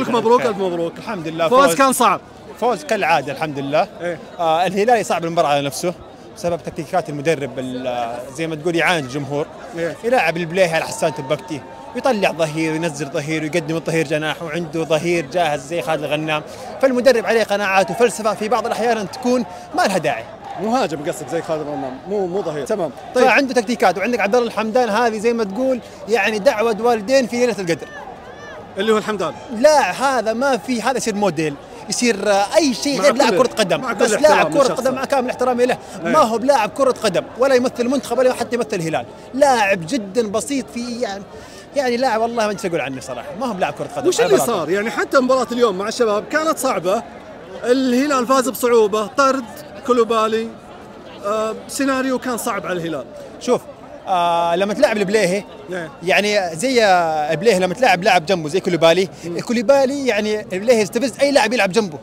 نقول لك مبروك، الف مبروك. الحمد لله. فوز كان صعب. فوز كالعاده الحمد لله. إيه؟ الهلال يصعب المباراة على نفسه بسبب تكتيكات المدرب، زي ما تقول يعاند الجمهور. إيه؟ يلاعب البليهي على حسان تبكتي، ويطلع ظهير وينزل ظهير ويقدم الظهير جناح، وعنده ظهير جاهز زي خالد الغنام. فالمدرب عليه قناعات وفلسفه في بعض الاحيان تكون ما لها داعي. مهاجم قصدك زي خالد الغنام، مو ظهير. تمام. طيب فعنده تكتيكات، وعندك عبد الله الحمدان، هذه زي ما تقول يعني دعوه والدين في ليله القدر. اللي هو الحمدان. لا هذا ما في، هذا يصير موديل، يصير اي شيء غير لاعب كرة قدم، بس لاعب كرة قدم مع كامل احترامي له. ما هو بلاعب كرة قدم ولا يمثل المنتخب ولا حتى يمثل الهلال، لاعب جدا بسيط في يعني لاعب والله ما انت اقول عنه صراحة، ما هو بلاعب كرة قدم. وش اللي صار؟ يعني حتى مباراة اليوم مع الشباب كانت صعبة، الهلال فاز بصعوبة، طرد كولوبالي، سيناريو كان صعب على الهلال. شوف لما تلعب البليهي يعني زي البليهي لما تلعب لاعب جنبه زي كوليبالي، كوليبالي يعني البليهي يستفز اي لاعب يلعب جنبه،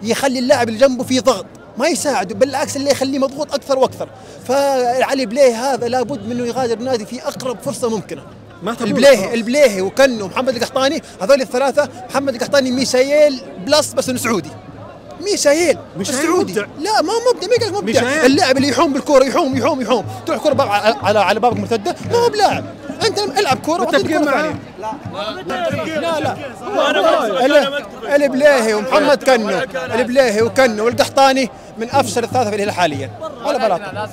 يخلي اللاعب اللي جنبه في ضغط ما يساعده، بالعكس اللي يخليه مضغوط اكثر واكثر. فعلي بليهي هذا لابد منه يغادر النادي في اقرب فرصه ممكنه. البليهي وكنو ومحمد القحطاني، هذول الثلاثه، محمد القحطاني ميشايل بلس بس انه سعودي. ميشايل سعودي، لا ما هو مبدع، ما مبدع. اللاعب اللي يحوم بالكوره يحوم تروح كوره على بابك مرتده، ما هو بلاعب. انت العب كوره متفقين معه؟ لا البليهي ومحمد كنو، البليهي وكنو والقحطاني من افشل الثلاثه في الهلال حاليا، ولا بلاطه.